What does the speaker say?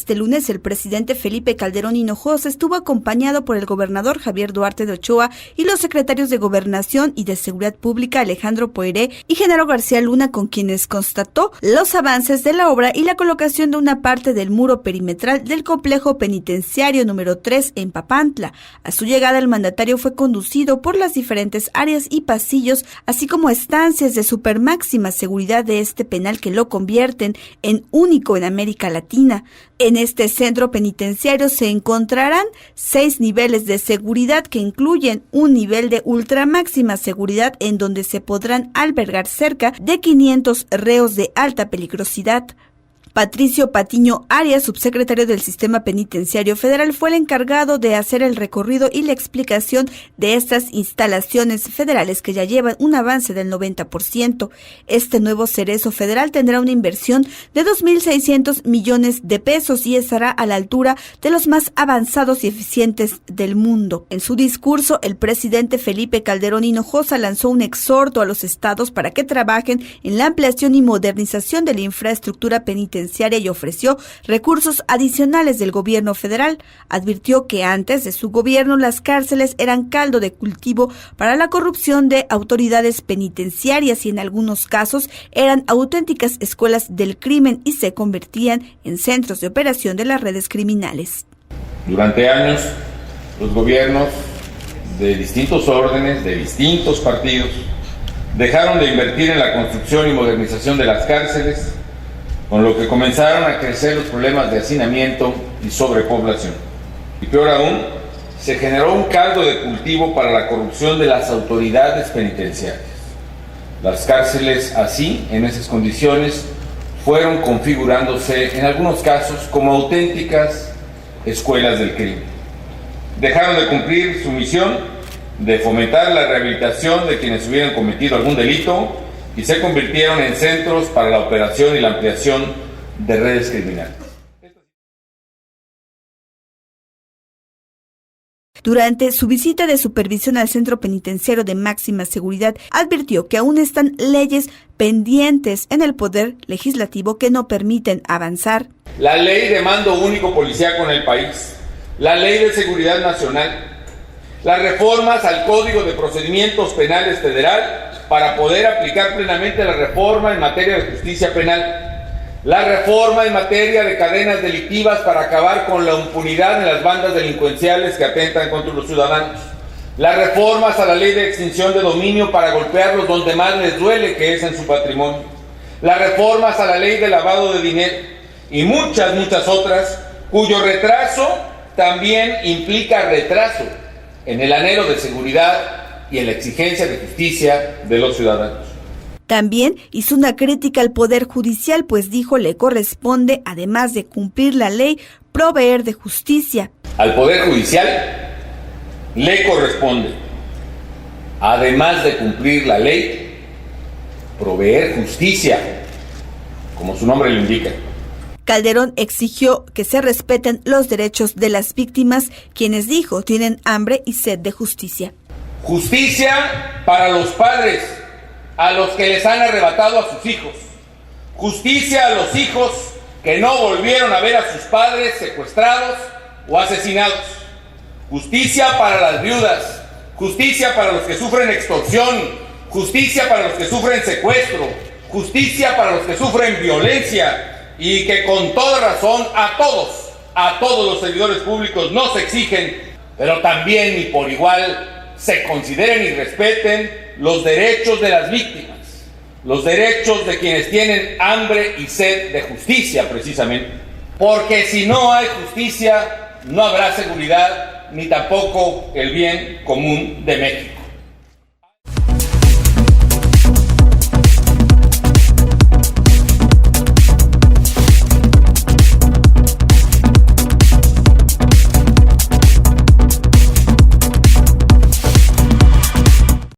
Este lunes, el presidente Felipe Calderón Hinojosa estuvo acompañado por el gobernador Javier Duarte de Ochoa y los secretarios de Gobernación y de Seguridad Pública Alejandro Poiré y Genaro García Luna, con quienes constató los avances de la obra y la colocación de una parte del muro perimetral del complejo penitenciario número 3 en Papantla. A su llegada, el mandatario fue conducido por las diferentes áreas y pasillos, así como estancias de supermáxima seguridad de este penal que lo convierten en único en América Latina. En este centro penitenciario se encontrarán 6 niveles de seguridad que incluyen un nivel de ultramáxima seguridad en donde se podrán albergar cerca de 500 reos de alta peligrosidad. Patricio Patiño Arias, subsecretario del Sistema Penitenciario Federal, fue el encargado de hacer el recorrido y la explicación de estas instalaciones federales que ya llevan un avance del 90%. Este nuevo cerezo federal tendrá una inversión de 2.600 millones de pesos y estará a la altura de los más avanzados y eficientes del mundo. En su discurso, el presidente Felipe Calderón Hinojosa lanzó un exhorto a los estados para que trabajen en la ampliación y modernización de la infraestructura penitenciaria y ofreció recursos adicionales del gobierno federal. Advirtió que antes de su gobierno las cárceles eran caldo de cultivo para la corrupción de autoridades penitenciarias y en algunos casos eran auténticas escuelas del crimen y se convertían en centros de operación de las redes criminales. Durante años, los gobiernos de distintos órdenes, de distintos partidos, dejaron de invertir en la construcción y modernización de las cárceles, con lo que comenzaron a crecer los problemas de hacinamiento y sobrepoblación. Y peor aún, se generó un caldo de cultivo para la corrupción de las autoridades penitenciarias. Las cárceles así, en esas condiciones, fueron configurándose en algunos casos como auténticas escuelas del crimen. Dejaron de cumplir su misión de fomentar la rehabilitación de quienes hubieran cometido algún delito y se convirtieron en centros para la operación y la ampliación de redes criminales. Durante su visita de supervisión al centro penitenciario de máxima seguridad, advirtió que aún están leyes pendientes en el Poder Legislativo que no permiten avanzar. La ley de mando único policíaco en el país, la ley de seguridad nacional, las reformas al Código de Procedimientos Penales Federal para poder aplicar plenamente la reforma en materia de justicia penal, la reforma en materia de cadenas delictivas para acabar con la impunidad en las bandas delincuenciales que atentan contra los ciudadanos, las reformas a la ley de extinción de dominio para golpearlos donde más les duele, que es en su patrimonio, las reformas a la ley de lavado de dinero y muchas otras, cuyo retraso también implica retraso en el anhelo de seguridad y en la exigencia de justicia de los ciudadanos. También hizo una crítica al Poder Judicial, pues dijo le corresponde, además de cumplir la ley, proveer de justicia. Al Poder Judicial le corresponde, además de cumplir la ley, proveer justicia, como su nombre lo indica. Calderón exigió que se respeten los derechos de las víctimas, quienes dijo tienen hambre y sed de justicia. Justicia para los padres a los que les han arrebatado a sus hijos. Justicia a los hijos que no volvieron a ver a sus padres secuestrados o asesinados. Justicia para las viudas. Justicia para los que sufren extorsión. Justicia para los que sufren secuestro. Justicia para los que sufren violencia. Y que con toda razón a todos los servidores públicos nos exigen, pero también y por igual se consideren y respeten los derechos de las víctimas, los derechos de quienes tienen hambre y sed de justicia, precisamente. Porque si no hay justicia, no habrá seguridad ni tampoco el bien común de México.